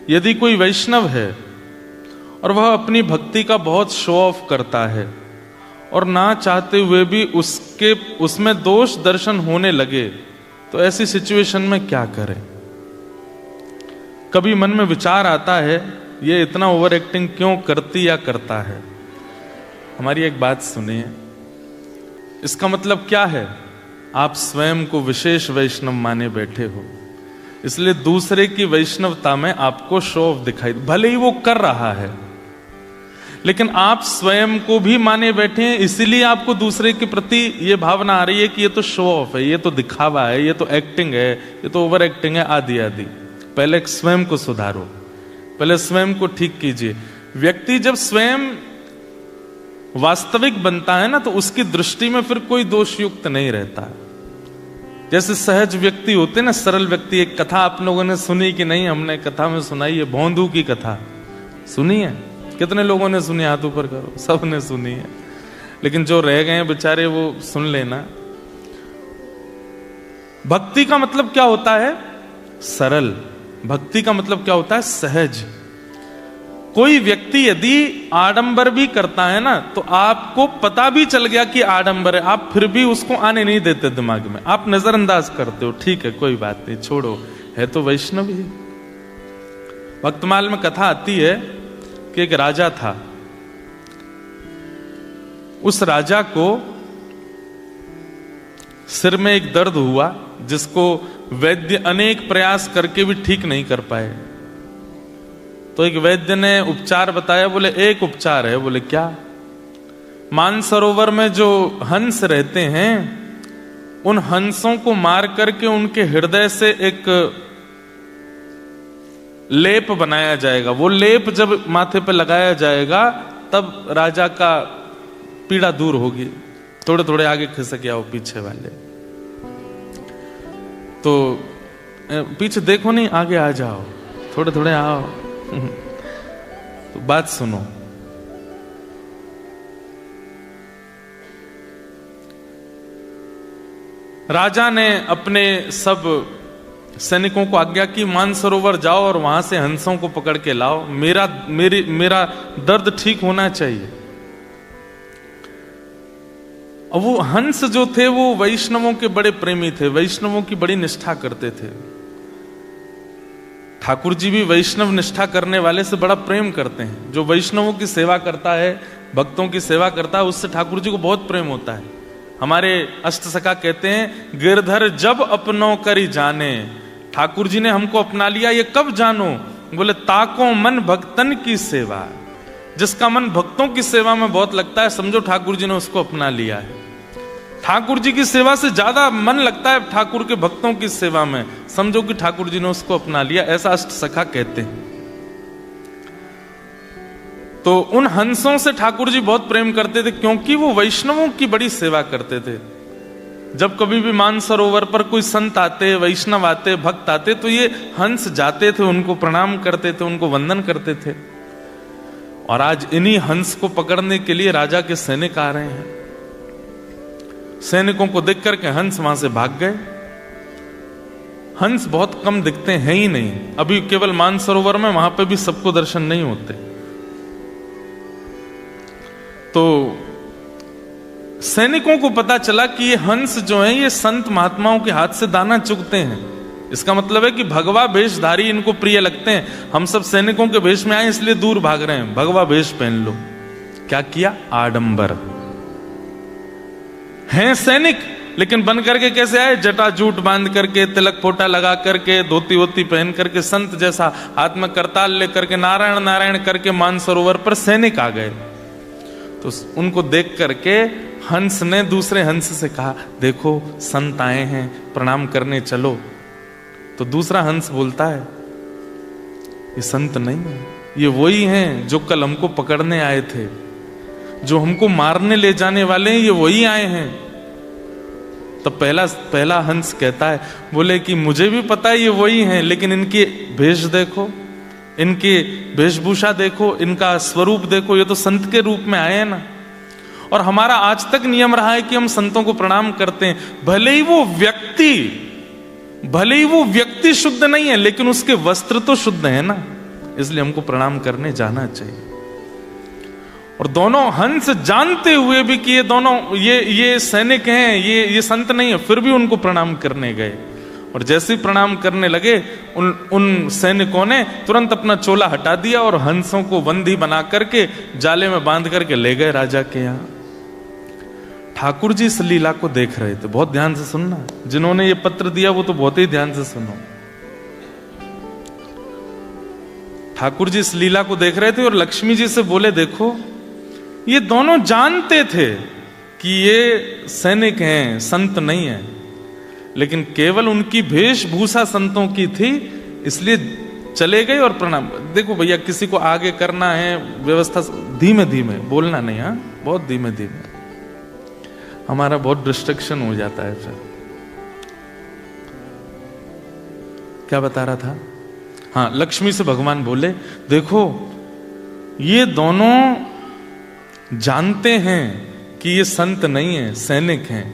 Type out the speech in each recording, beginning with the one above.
यदि कोई वैष्णव है और वह अपनी भक्ति का बहुत शो ऑफ करता है और ना चाहते हुए भी उसमें दोष दर्शन होने लगे, तो ऐसी सिचुएशन में क्या करें? कभी मन में विचार आता है, ये इतना ओवर एक्टिंग क्यों करती या करता है? हमारी एक बात सुनिए, इसका मतलब क्या है? आप स्वयं को विशेष वैष्णव माने बैठे हो, इसलिए दूसरे की वैष्णवता में आपको शो ऑफ दिखाई, भले ही वो कर रहा है, लेकिन आप स्वयं को भी माने बैठे हैं, इसीलिए आपको दूसरे के प्रति ये भावना आ रही है कि ये तो शो ऑफ है, ये तो दिखावा है, ये तो एक्टिंग है, ये तो ओवर एक्टिंग है, आदि आदि। पहले स्वयं को सुधारो, पहले स्वयं को ठीक कीजिए। व्यक्ति जब स्वयं वास्तविक बनता है ना, तो उसकी दृष्टि में फिर कोई दोष युक्त नहीं रहता। जैसे सहज व्यक्ति होते ना, सरल व्यक्ति। एक कथा आप लोगों ने सुनी कि नहीं? हमने कथा में सुनाई है, भोंदू की कथा सुनी है? कितने लोगों ने सुनी? हाथ ऊपर करो। सब ने सुनी है, लेकिन जो रह गए हैं बेचारे वो सुन लेना। भक्ति का मतलब क्या होता है? सरल। भक्ति का मतलब क्या होता है? सहज। कोई व्यक्ति यदि आडंबर भी करता है ना, तो आपको पता भी चल गया कि आडंबर है, आप फिर भी उसको आने नहीं देते दिमाग में, आप नजरअंदाज करते हो, ठीक है कोई बात नहीं, छोड़ो, है तो वैष्णव ही। भक्तमाल में कथा आती है कि एक राजा था। उस राजा को सिर में एक दर्द हुआ, जिसको वैद्य अनेक प्रयास करके भी ठीक नहीं कर पाए। तो एक वैद्य ने उपचार बताया। बोले एक उपचार है। बोले क्या? मानसरोवर में जो हंस रहते हैं, उन हंसों को मार करके उनके हृदय से एक लेप बनाया जाएगा। वो लेप जब माथे पे लगाया जाएगा, तब राजा का पीड़ा दूर होगी। थोड़े थोड़े आगे खिसक आओ पीछे वाले, तो पीछे देखो नहीं, आगे आ जाओ, थोड़े थोड़े आओ। तो बात सुनो, राजा ने अपने सब सैनिकों को आज्ञा की, मानसरोवर जाओ और वहां से हंसों को पकड़ के लाओ, मेरा दर्द ठीक होना चाहिए। अब वो हंस जो थे वो वैष्णवों के बड़े प्रेमी थे, वैष्णवों की बड़ी निष्ठा करते थे। ठाकुर जी भी वैष्णव निष्ठा करने वाले से बड़ा प्रेम करते हैं। जो वैष्णवों की सेवा करता है, भक्तों की सेवा करता है, उससे ठाकुर जी को बहुत प्रेम होता है। हमारे अष्टसखा कहते हैं, गिरधर जब अपनों करी जाने, ठाकुर जी ने हमको अपना लिया, ये कब जानो? बोले ताको मन भक्तन की सेवा। जिसका मन भक्तों की सेवा में बहुत लगता है, समझो ठाकुर जी ने उसको अपना लिया है। ठाकुर जी की सेवा से ज्यादा मन लगता है ठाकुर के भक्तों की सेवा में, समझो कि ठाकुर जी ने उसको अपना लिया। ऐसा अष्टसखा कहते हैं। तो उन हंसों से ठाकुर जी बहुत प्रेम करते थे, क्योंकि वो वैष्णवों की बड़ी सेवा करते थे। जब कभी भी मानसरोवर पर कोई संत आते, वैष्णव आते, भक्त आते, तो ये हंस जाते थे, उनको प्रणाम करते थे, उनको वंदन करते थे। और आज इन्हीं हंस को पकड़ने के लिए राजा के सैनिक आ रहे हैं। सैनिकों को देख करके हंस वहां से भाग गए। हंस बहुत कम दिखते हैं ही नहीं, अभी केवल मानसरोवर में, वहां पे भी सबको दर्शन नहीं होते। तो सैनिकों को पता चला कि ये हंस जो है, ये संत महात्माओं के हाथ से दाना चुगते हैं। इसका मतलब है कि भगवा वेशधारी इनको प्रिय लगते हैं। हम सब सैनिकों के वेश में आए, इसलिए दूर भाग रहे हैं, भगवा वेश पहन लो। क्या किया? आडंबर। हैं सैनिक, लेकिन बन करके कैसे आए? जटा जूट बांध करके, तिलक फोटा लगा करके, धोती वोती पहन करके, संत जैसा हाथ में करताल लेकर के नारायण नारायण करके मानसरोवर पर सैनिक आ गए। तो उनको देख करके हंस ने दूसरे हंस से कहा, देखो संत आए हैं, प्रणाम करने चलो। तो दूसरा हंस बोलता है, ये संत नहीं है, ये वही हैं जो कल हमको पकड़ने आए थे, जो हमको मारने ले जाने वाले हैं, ये वही आए हैं। तब पहला हंस कहता है, बोले कि मुझे भी पता है ये वही हैं, लेकिन इनके भेष देखो, इनकी वेशभूषा देखो, इनका स्वरूप देखो, ये तो संत के रूप में आए हैं ना। और हमारा आज तक नियम रहा है कि हम संतों को प्रणाम करते हैं, भले ही वो व्यक्ति शुद्ध नहीं है, लेकिन उसके वस्त्र तो शुद्ध है ना। इसलिए हमको प्रणाम करने जाना चाहिए। और दोनों हंस जानते हुए भी कि ये दोनों ये सैनिक हैं, ये संत नहीं है, फिर भी उनको प्रणाम करने गए। और जैसे ही प्रणाम करने लगे उन सैनिकों ने तुरंत अपना चोला हटा दिया और हंसों को बंदी बना करके जाले में बांध करके ले गए राजा के यहाँ। ठाकुर जी इस लीला को देख रहे थे। बहुत ध्यान से सुनना, जिन्होंने ये पत्र दिया वो तो बहुत ही ध्यान से सुनो। ठाकुर जी इस लीला को देख रहे थे और लक्ष्मी जी से बोले, देखो ये दोनों जानते थे कि ये सैनिक हैं, संत नहीं है, लेकिन केवल उनकी वेशभूषा संतों की थी, इसलिए चले गए और प्रणाम। देखो भैया, किसी को आगे करना है व्यवस्था, धीमे धीमे बोलना नहीं, हाँ बहुत धीमे धीमे, हमारा बहुत डिस्ट्रक्शन हो जाता है। फिर क्या बता रहा था? हाँ, लक्ष्मी से भगवान बोले, देखो ये दोनों जानते हैं कि ये संत नहीं है, सैनिक हैं,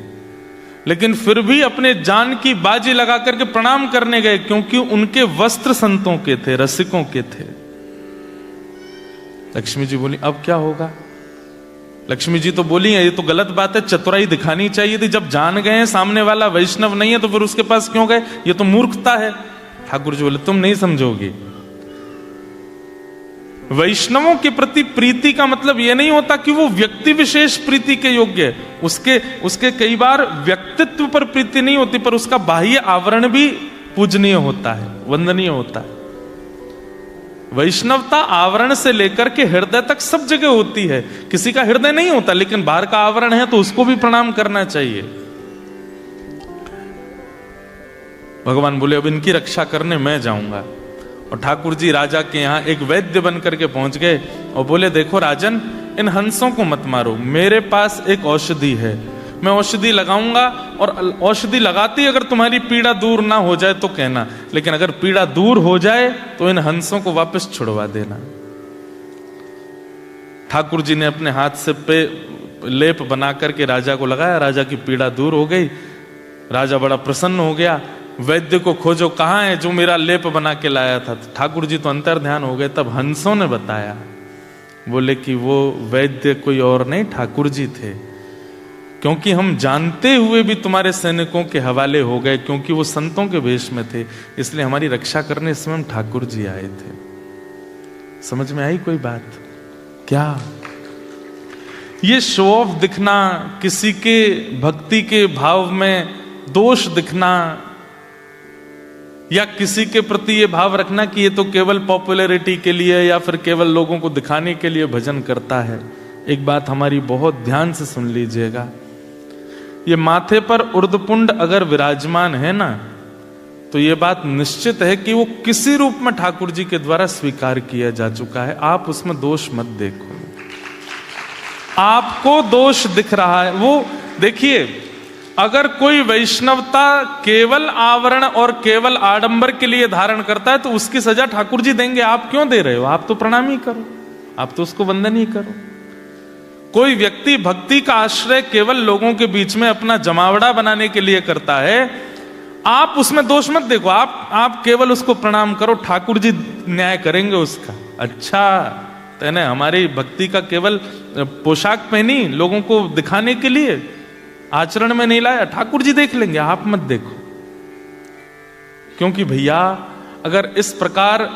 लेकिन फिर भी अपने जान की बाजी लगा करके प्रणाम करने गए, क्योंकि उनके वस्त्र संतों के थे, रसिकों के थे। लक्ष्मी जी बोली, अब क्या होगा? लक्ष्मी जी तो बोली, ये तो गलत बात है, चतुराई दिखानी चाहिए थी। जब जान गए हैं सामने वाला वैष्णव नहीं है तो फिर उसके पास क्यों गए? ये तो मूर्खता है। ठाकुर जी बोले, तुम नहीं समझोगी। वैष्णवों के प्रति प्रीति का मतलब यह नहीं होता कि वो व्यक्ति विशेष प्रीति के योग्य है। उसके कई बार व्यक्तित्व पर प्रीति नहीं होती, पर उसका बाह्य आवरण भी पूजनीय होता है, वंदनीय होता है। वैष्णवता आवरण से लेकर के हृदय तक सब जगह होती है। किसी का हृदय नहीं होता लेकिन बाहर का आवरण है, तो उसको भी प्रणाम करना चाहिए। भगवान बोले, अब इनकी रक्षा करने मैं जाऊंगा। और ठाकुर जी राजा के यहाँ एक वैद्य बन करके पहुंच गए और बोले, देखो राजन, इन हंसों को मत मारो, मेरे पास एक औषधि है, मैं औषधि लगाऊंगा, और औषधि लगाती अगर तुम्हारी पीड़ा दूर ना हो जाए तो कहना, लेकिन अगर पीड़ा दूर हो जाए तो इन हंसों को वापस छुड़वा देना। ठाकुर जी ने अपने हाथ से पे लेप बना करके राजा को लगाया, राजा की पीड़ा दूर हो गई। राजा बड़ा प्रसन्न हो गया। वैद्य को खोजो, कहाँ है जो मेरा लेप बना के लाया था? ठाकुर जी तो अंतर ध्यान हो गए। तब हंसों ने बताया, बोले कि वो वैद्य कोई और नहीं, ठाकुर जी थे, क्योंकि हम जानते हुए भी तुम्हारे सैनिकों के हवाले हो गए, क्योंकि वो संतों के वेश में थे, इसलिए हमारी रक्षा करने स्वयं ठाकुर जी आए थे। समझ में आई कोई बात? क्या ये शो ऑफ दिखना, किसी के भक्ति के भाव में दोष दिखना, या किसी के प्रति ये भाव रखना कि ये तो केवल पॉपुलैरिटी के लिए या फिर केवल लोगों को दिखाने के लिए भजन करता है, एक बात हमारी बहुत ध्यान से सुन लीजिएगा। ये माथे पर उर्धपुंड अगर विराजमान है ना, तो ये बात निश्चित है कि वो किसी रूप में ठाकुर जी के द्वारा स्वीकार किया जा चुका है। आप उसमें दोष मत देखो। आपको दोष दिख रहा है, वो देखिए, अगर कोई वैष्णवता केवल आवरण और केवल आडंबर के लिए धारण करता है तो उसकी सजा ठाकुर जी देंगे। आप क्यों दे रहे हो? आप तो प्रणाम ही करो, आप तो उसको वंदन ही करो। कोई व्यक्ति भक्ति का आश्रय केवल लोगों के बीच में अपना जमावड़ा बनाने के लिए करता है, आप उसमें दोष मत देखो। आप केवल उसको प्रणाम करो, ठाकुर जी न्याय करेंगे उसका। अच्छा, तेने हमारी भक्ति का केवल पोशाक पहनी लोगों को दिखाने के लिए, आचरण में नहीं लाया, ठाकुर जी देख लेंगे, आप मत देखो। क्योंकि भैया, अगर इस प्रकार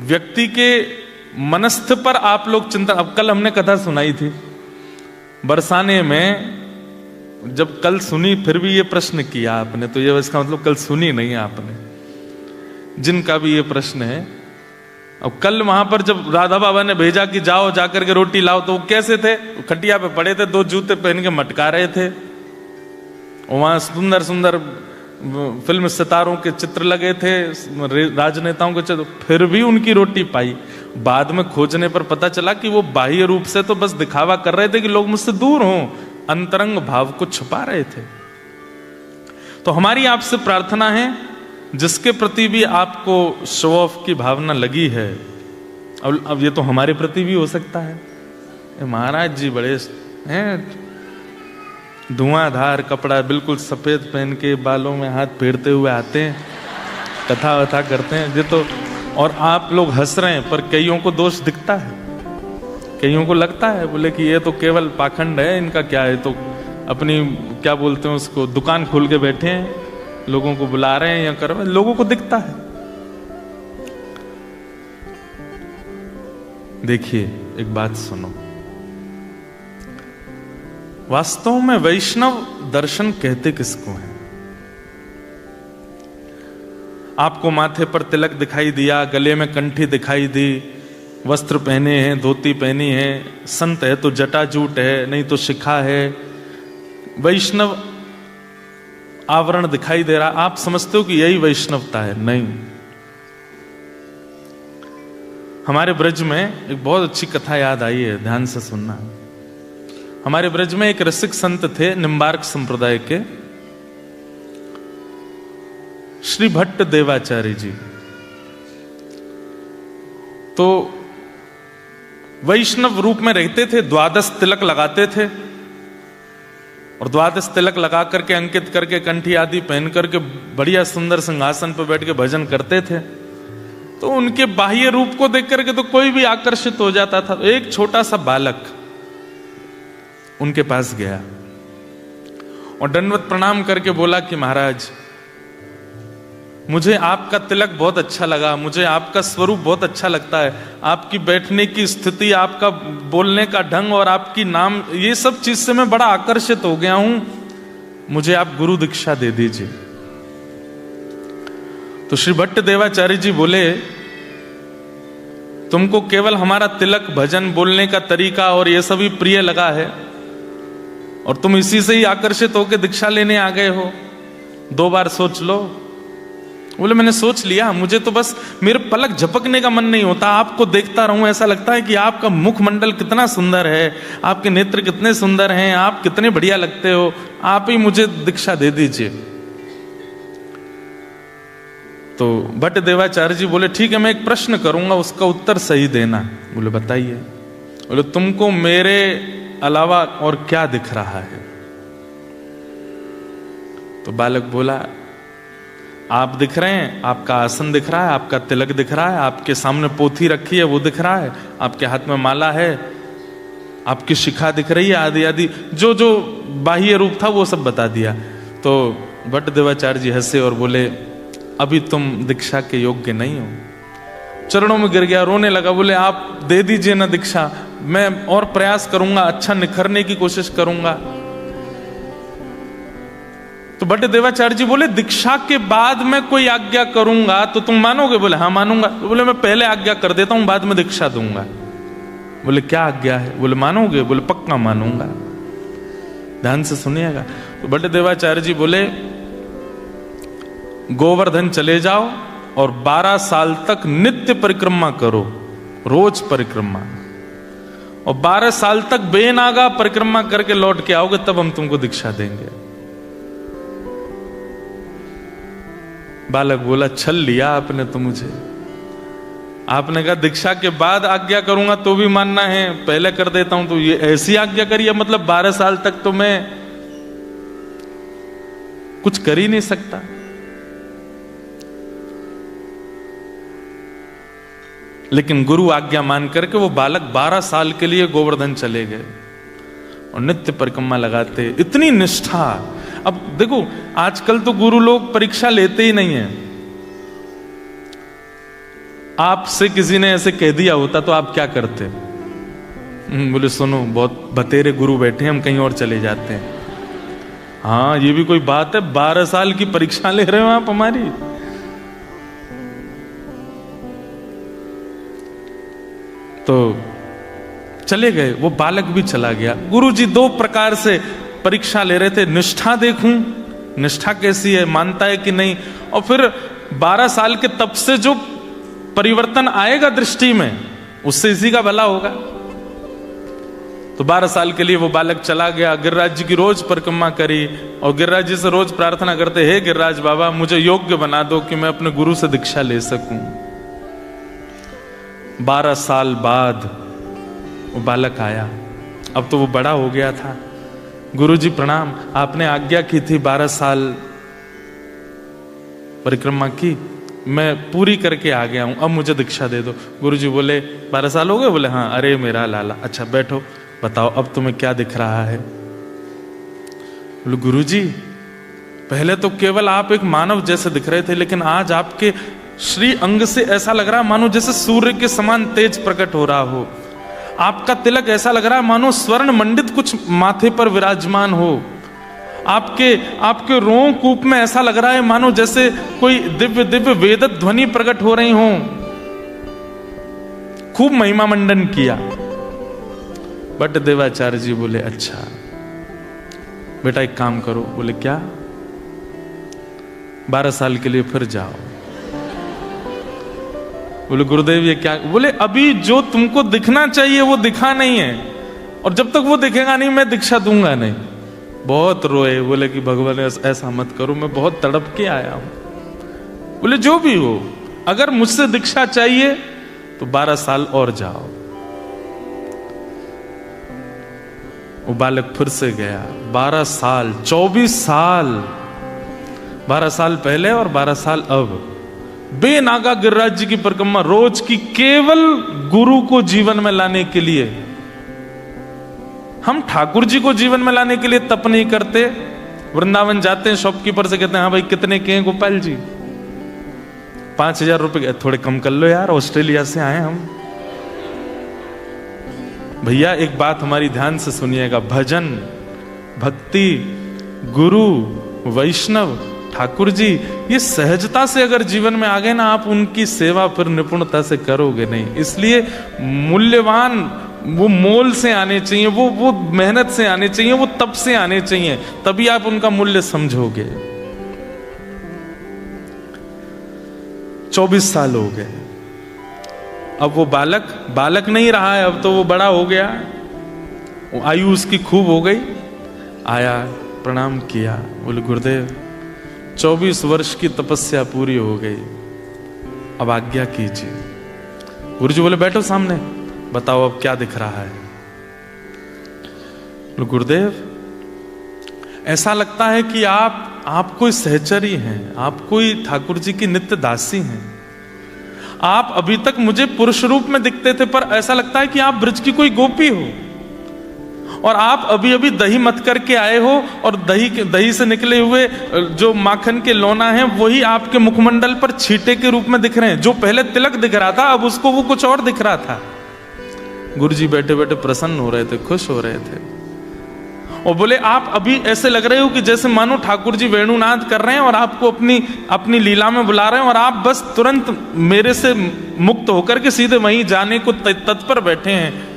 व्यक्ति के मनस्थ पर आप लोग चिंता, अब कल हमने कथा सुनाई थी बरसाने में, जब कल सुनी फिर भी ये प्रश्न किया आपने, तो ये इसका मतलब कल सुनी नहीं आपने, जिनका भी ये प्रश्न है। अब कल वहां पर जब राधा बाबा ने भेजा कि जाओ जाकर के रोटी लाओ, तो वो कैसे थे? खटिया पे पड़े थे, 2 जूते पहन के मटका रहे थे। वहां सुंदर सुंदर फिल्म सितारों के चित्र लगे थे, राजनेताओं के चित्र, फिर भी उनकी रोटी पाई। बाद में खोजने पर पता चला कि वो बाह्य रूप से तो बस दिखावा कर रहे थे कि लोग मुझसे दूर हों, अंतरंग भाव को छुपा रहे थे। तो हमारी आपसे प्रार्थना है, जिसके प्रति भी आपको शो ऑफ की भावना लगी है, अब ये तो हमारे प्रति भी हो सकता है। महाराज जी बड़े हैं, धुआंधार कपड़ा बिल्कुल सफेद पहन के, बालों में हाथ फेरते हुए आते हैं, कथा वथा करते हैं, ये तो और आप लोग हंस रहे हैं, पर कईयों को दोष दिखता है, कईयों को लगता है बोले कि ये तो केवल पाखंड है, इनका क्या है, तो अपनी क्या बोलते हैं उसको, दुकान खोल के बैठे हैं, लोगों को बुला रहे हैं या कर रहे हैं, लोगों को दिखता है। देखिए एक बात सुनो, वास्तव में वैष्णव दर्शन कहते किसको है? आपको माथे पर तिलक दिखाई दिया, गले में कंठी दिखाई दी, वस्त्र पहने हैं, धोती पहनी है, संत है तो जटाजूट है, नहीं तो शिखा है, वैष्णव आवरण दिखाई दे रहा, आप समझते हो कि यही वैष्णवता है? नहीं। हमारे ब्रज में एक बहुत अच्छी कथा याद आई है, ध्यान से सुनना। हमारे ब्रज में एक रसिक संत थे, निम्बार्क संप्रदाय के, श्री भट्ट देवाचार्य जी। तो वैष्णव रूप में रहते थे, द्वादश तिलक लगाते थे, और द्वादश तिलक लगा करके, अंकित करके, कंठी आदि पहन करके बढ़िया सुंदर सिंहासन पर बैठ के भजन करते थे। तो उनके बाह्य रूप को देख करके तो कोई भी आकर्षित हो जाता था। एक छोटा सा बालक उनके पास गया और दंडवत प्रणाम करके बोला कि महाराज, मुझे आपका तिलक बहुत अच्छा लगा, मुझे आपका स्वरूप बहुत अच्छा लगता है, आपकी बैठने की स्थिति, आपका बोलने का ढंग और आपकी नाम, ये सब चीज से मैं बड़ा आकर्षित हो गया हूं, मुझे आप गुरु दीक्षा दे दीजिए। तो श्री भट्ट देवाचार्य जी बोले, तुमको केवल हमारा तिलक, भजन, बोलने का तरीका और ये सभी प्रिय लगा है और तुम इसी से ही आकर्षित होकर दीक्षा लेने आ गए हो, 2 बार सोच लो। बोले मैंने सोच लिया, मुझे तो बस मेरे पलक झपकने का मन नहीं होता, आपको देखता रहूं, ऐसा लगता है कि आपका मुखमंडल कितना सुंदर है, आपके नेत्र कितने सुंदर हैं, आप कितने बढ़िया लगते हो, आप ही मुझे दीक्षा दे दीजिए। तो भट्ट देवाचार्य जी बोले ठीक है, मैं एक प्रश्न करूंगा, उसका उत्तर सही देना। बोले बताइए। बोले तुमको मेरे अलावा और क्या दिख रहा है? तो बालक बोला, आप दिख रहे हैं, आपका आसन दिख रहा है, आपका तिलक दिख रहा है, आपके सामने पोथी रखी है वो दिख रहा है, आपके हाथ में माला है, आपकी शिखा दिख रही है, आदि आदि जो जो बाह्य रूप था वो सब बता दिया। तो भट्ट देवाचार्य जी हंसे और बोले, अभी तुम दीक्षा के योग्य नहीं हो। चरणों में गिर गया, रोने लगा, बोले आप दे दीजिए ना दीक्षा, मैं और प्रयास करूंगा, अच्छा निखरने की कोशिश करूंगा। तो भट्ट देवाचार्य जी बोले, दीक्षा के बाद मैं कोई आज्ञा करूंगा तो तुम मानोगे? बोले हाँ मानूंगा। तो बोले मैं पहले आज्ञा कर देता हूं, बाद में दीक्षा दूंगा। बोले क्या आज्ञा है? बोले मानोगे? बोले पक्का मानूंगा। ध्यान से सुनिएगा। तो भट्ट देवाचार्य जी बोले, गोवर्धन चले जाओ और 12 साल तक नित्य परिक्रमा करो, रोज परिक्रमा, और 12 साल तक बेनागा परिक्रमा करके लौट के आओगे, तब हम तुमको दीक्षा देंगे। बालक बोला, छल लिया आपने तो मुझे। आपने कहा दीक्षा के बाद आज्ञा करूंगा तो भी मानना है, पहले कर देता हूं तो ये ऐसी आज्ञा करिए, मतलब 12 साल तक तो मैं कुछ कर ही नहीं सकता। लेकिन गुरु आज्ञा मान करके वो बालक 12 साल के लिए गोवर्धन चले गए और नित्य परिक्रमा लगाते, इतनी निष्ठा। अब देखो आजकल तो गुरु लोग परीक्षा लेते ही नहीं है। आपसे किसी ने ऐसे कह दिया होता तो आप क्या करते? बोले सुनो, बहुत बतेरे गुरु बैठे हैं, हम कहीं और चले जाते हैं। हाँ ये भी कोई बात है, 12 साल की परीक्षा ले रहे हो आप हमारी। तो चले गए, वो बालक भी चला गया। गुरुजी 2 प्रकार से परीक्षा ले रहे थे, निष्ठा देखूं, निष्ठा कैसी है, मानता है कि नहीं, और फिर 12 साल के तप से जो परिवर्तन आएगा दृष्टि में, उससे इसी का भला होगा। तो 12 साल के लिए वो बालक चला गया, गिरिराज जी की रोज परिक्रमा करी और गिरिराज जी से रोज प्रार्थना करते, हे गिरिराज बाबा मुझे योग्य बना दो कि मैं अपने गुरु से दीक्षा ले सकूं। 12 साल बाद वो बालक आया, अब तो वो बड़ा हो गया था। गुरुजी प्रणाम, आपने आज्ञा की थी 12 साल परिक्रमा की, मैं पूरी करके आ गया हूं, अब मुझे दीक्षा दे दो। गुरुजी बोले 12 साल हो गए? बोले हाँ। अरे मेरा लाला, अच्छा बैठो, बताओ अब तुम्हें क्या दिख रहा है? बोले गुरुजी पहले तो केवल आप एक मानव जैसे दिख रहे थे, लेकिन आज आपके श्री अंग से ऐसा लग रहा है मानो जैसे सूर्य के समान तेज प्रकट हो रहा हो। आपका तिलक ऐसा लग रहा है मानो स्वर्ण मंडित कुछ माथे पर विराजमान हो। आपके रों कूप में ऐसा लग रहा है मानो जैसे कोई दिव्य दिव्य वेद ध्वनि प्रकट हो रही हो। खूब महिमा मंडन किया। बट देवाचार्य जी बोले अच्छा बेटा एक काम करो। बोले क्या? 12 साल के लिए फिर जाओ। बोले गुरुदेव ये क्या? बोले अभी जो तुमको दिखना चाहिए वो दिखा नहीं है, और जब तक वो दिखेगा नहीं मैं दीक्षा दूंगा नहीं। बहुत रोए, बोले कि भगवान ऐसा मत करो, मैं बहुत तड़प के आया हूं। बोले जो भी हो, अगर मुझसे दीक्षा चाहिए तो 12 साल और जाओ। वो बालक फिर से गया। 12 साल, 24 साल, 12 साल पहले और 12 साल अब, बेनागा गिरिराज जी की परिक्रमा रोज की, केवल गुरु को जीवन में लाने के लिए। हम ठाकुर जी को जीवन में लाने के लिए तप नहीं करते। वृंदावन जाते हैं, शॉपकीपर से कहते हैं हाँ भाई कितने के हैं गोपाल जी? 5000 रुपए। थोड़े कम कर लो यार, ऑस्ट्रेलिया से आए हम। भैया एक बात हमारी ध्यान से सुनिएगा, भजन, भक्ति, गुरु, वैष्णव, ठाकुर जी, ये सहजता से अगर जीवन में आ गए ना, आप उनकी सेवा फिर निपुणता से करोगे नहीं। इसलिए मूल्यवान वो मोल से आने चाहिए, वो मेहनत से आने चाहिए, वो तप से आने चाहिए, तभी आप उनका मूल्य समझोगे। 24 साल हो गए। अब वो बालक नहीं रहा है, अब तो वो बड़ा हो गया, वो आयु उसकी खूब हो गई। आया, प्रणाम किया। बोले गुरुदेव 24 वर्ष की तपस्या पूरी हो गई, अब आज्ञा कीजिए। गुरुजी बोले बैठो सामने, बताओ अब क्या दिख रहा है? गुरुदेव ऐसा लगता है कि आप कोई सहचरी हैं, आप कोई ठाकुर जी की नित्य दासी हैं। आप अभी तक मुझे पुरुष रूप में दिखते थे, पर ऐसा लगता है कि आप ब्रज की कोई गोपी हो, और आप अभी अभी दही मत करके आए हो, और दही से निकले हुए जो माखन के लोना है वही आपके मुखमंडल पर छींटे के रूप में दिख रहे हैं। जो पहले तिलक दिख रहा था अब उसको वो कुछ और दिख रहा था। गुरुजी बैठे बैठे प्रसन्न हो रहे थे, खुश हो रहे थे, और बोले आप अभी ऐसे लग रहे हो कि जैसे मानो ठाकुर जी वेणुनाद कर रहे हैं और आपको अपनी लीला में बुला रहे हैं, और आप बस तुरंत मेरे से मुक्त होकर के सीधे वहीं जाने को तत्पर बैठे हैं।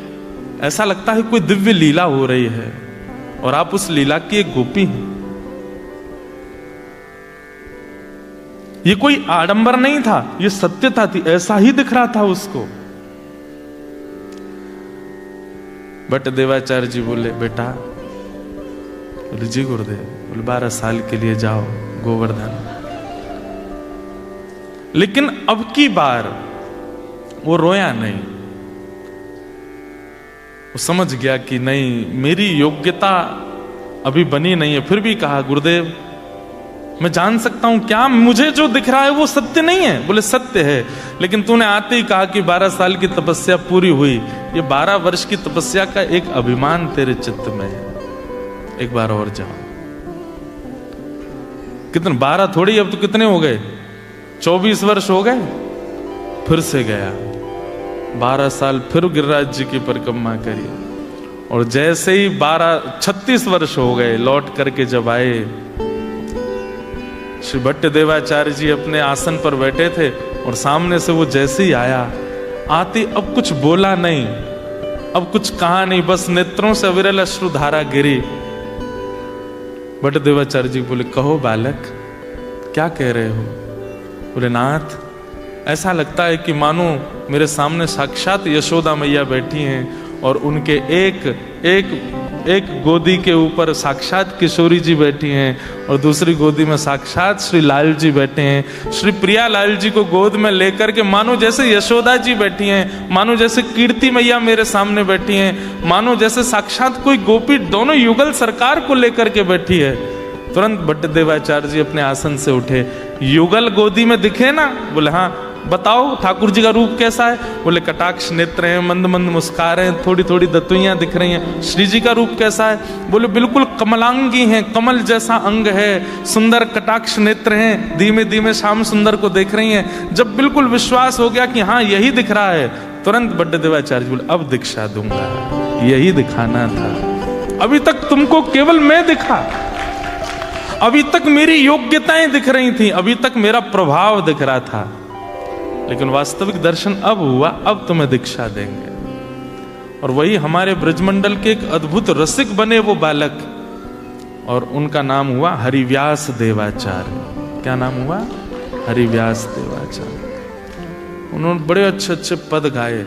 ऐसा लगता है कोई दिव्य लीला हो रही है, और आप उस लीला की एक गोपी हैं। ये कोई आडंबर नहीं था, ये सत्यता थी, ऐसा ही दिख रहा था उसको। बट देवाचार्य जी बोले बेटा, बोले जी गुरुदेव। बोले 12 साल के लिए जाओ गोवर्धन। लेकिन अब की बार वो रोया नहीं, वो समझ गया कि नहीं मेरी योग्यता अभी बनी नहीं है। फिर भी कहा गुरुदेव मैं जान सकता हूं क्या मुझे जो दिख रहा है वो सत्य नहीं है? बोले सत्य है, लेकिन तूने आते ही कहा कि 12 साल की तपस्या पूरी हुई। ये 12 वर्ष की तपस्या का एक अभिमान तेरे चित्त में है, एक बार और जाओ। कितने 12 थोड़ी, अब तो कितने हो गए? 24 वर्ष हो गए। फिर से गया, 12 साल फिर गिरिराज जी की परिक्रमा करी, और जैसे ही 36 वर्ष हो गए, लौट करके जब आए, श्री भट्ट देवाचार्य जी अपने आसन पर बैठे थे, और सामने से वो जैसे ही आया, आते अब कुछ बोला नहीं, अब कुछ कहा नहीं, बस नेत्रों से अविरल अश्रुधारा गिरी। भट्ट देवाचार्य जी बोले कहो बालक क्या कह रहे हो? बोले नाथ ऐसा लगता है कि मानो मेरे सामने साक्षात यशोदा मैया बैठी हैं, और उनके एक गोदी के ऊपर साक्षात किशोरी जी बैठी हैं, और दूसरी गोदी में साक्षात श्री लाल जी बैठे हैं। श्री प्रिया लाल जी को गोद में लेकर के मानो जैसे यशोदा जी बैठी हैं, मानो जैसे कीर्ति मैया मेरे सामने बैठी हैं, मानो जैसे साक्षात कोई गोपी दोनों युगल सरकार को लेकर के बैठी है। तुरंत भट्टदेवाचार्य जी अपने आसन से उठे, युगल गोदी में दिखे ना? बोले हाँ। बताओ ठाकुर जी का रूप कैसा है? बोले कटाक्ष नेत्र हैं, मंद मंद मुस्कान हैं, थोड़ी थोड़ी दतुइयां दिख रही हैं। श्री जी का रूप कैसा है? बोले बिल्कुल कमलांगी हैं, कमल जैसा अंग है, सुंदर कटाक्ष नेत्र हैं, धीमे धीमे श्याम सुंदर को देख रही हैं। जब बिल्कुल विश्वास हो गया कि हाँ यही दिख रहा है, तुरंत भट्टदेवाचार्य बोले अब दीक्षा दूंगा, यही दिखाना था। अभी तक तुमको केवल मैं दिखा, अभी तक मेरी योग्यताएं दिख रही थी, अभी तक मेरा प्रभाव दिख रहा था, लेकिन वास्तविक दर्शन अब हुआ, अब तुम्हें दीक्षा देंगे। और वही हमारे ब्रजमंडल के एक अद्भुत रसिक बने वो बालक, और उनका नाम हुआ हरिव्यास देवाचार्य। क्या नाम हुआ? हरिव्यास देवाचार्य। उन्होंने बड़े अच्छे अच्छे पद गाए।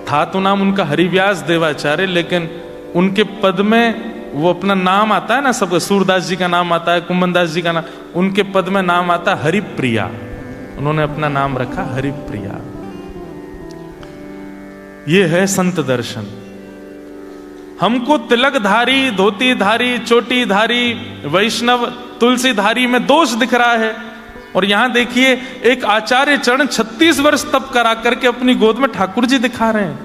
था तो नाम उनका हरिव्यास देवाचार्य, लेकिन उनके पद में वो अपना नाम आता है ना, सब सूरदास जी का नाम आता है, कुंभनदास जी का नाम, उनके पद में नाम आता है हरिप्रिया। उन्होंने अपना नाम रखा हरिप्रिया। ये है संत दर्शन। हमको तिलकधारी, धोतीधारी, चोटीधारी, वैष्णव, तुलसीधारी में दोष दिख रहा है, और यहां देखिए एक आचार्य चरण 36 वर्ष तप करा करके अपनी गोद में ठाकुर जी दिखा रहे हैं।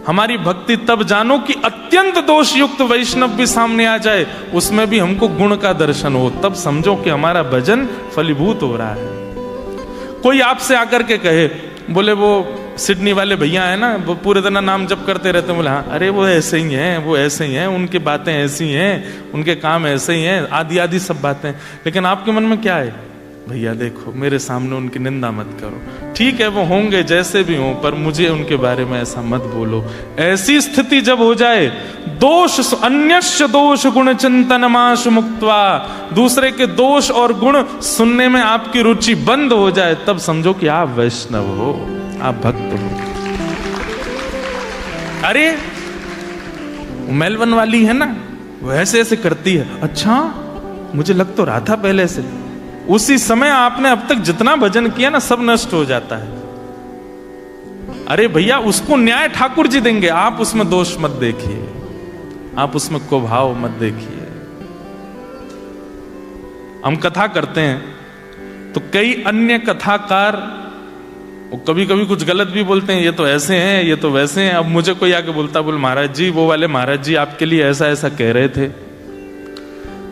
हमारी भक्ति तब जानो कि अत्यंत दोष युक्त वैष्णव भी सामने आ जाए, उसमें भी हमको गुण का दर्शन हो, तब समझो कि हमारा भजन फलीभूत हो रहा है। कोई आपसे आकर के कहे, बोले वो सिडनी वाले भैया है ना, वो पूरे दिन नाम जप करते रहते हैं। बोले हाँ, अरे वो ऐसे ही हैं, वो ऐसे ही हैं, उनकी बातें ऐसी हैं, उनके काम ऐसे ही हैं, आदि आदि सब बातें। लेकिन आपके मन में क्या है? भैया देखो मेरे सामने उनकी निंदा मत करो। ठीक है वो होंगे जैसे भी हों, पर मुझे उनके बारे में ऐसा मत बोलो। ऐसी स्थिति जब हो जाए, दोष अन्यस्य दोष गुण चिंतन माश मुक्त्वा, दूसरे के दोष और गुण सुनने में आपकी रुचि बंद हो जाए, तब समझो कि आप वैष्णव हो, आप भक्त हो। अरे मेलबर्न वाली है ना, वो ऐसे ऐसे करती है, अच्छा मुझे लग तो रहा था पहले से। उसी समय आपने अब तक जितना भजन किया ना, सब नष्ट हो जाता है। अरे भैया उसको न्याय ठाकुर जी देंगे, आप उसमें दोष मत देखिए, आप उसमें कुभाव मत देखिए। हम कथा करते हैं तो कई अन्य कथाकार वो कभी कभी कुछ गलत भी बोलते हैं, ये तो ऐसे हैं, ये तो वैसे हैं। अब मुझे कोई आके बोलता, बोल महाराज जी वो वाले महाराज जी आपके लिए ऐसा ऐसा कह रहे थे,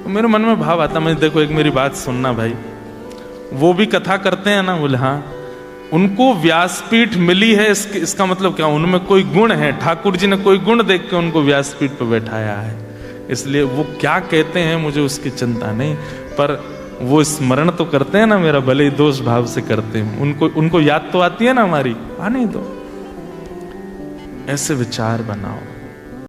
तो मेरे मन में भाव आता, मैं देखो एक मेरी बात सुनना भाई, वो भी कथा करते हैं ना? बोले हाँ, उनको व्यासपीठ मिली है, इसका मतलब क्या? उनमें कोई गुण है, ठाकुर जी ने कोई गुण देख के उनको व्यासपीठ पर बैठाया है। इसलिए वो क्या कहते हैं मुझे उसकी चिंता नहीं, पर वो स्मरण तो करते हैं ना मेरा, भले ही दोष भाव से करते हैं, उनको याद तो आती है ना हमारी, आने दो। ऐसे विचार बनाओ।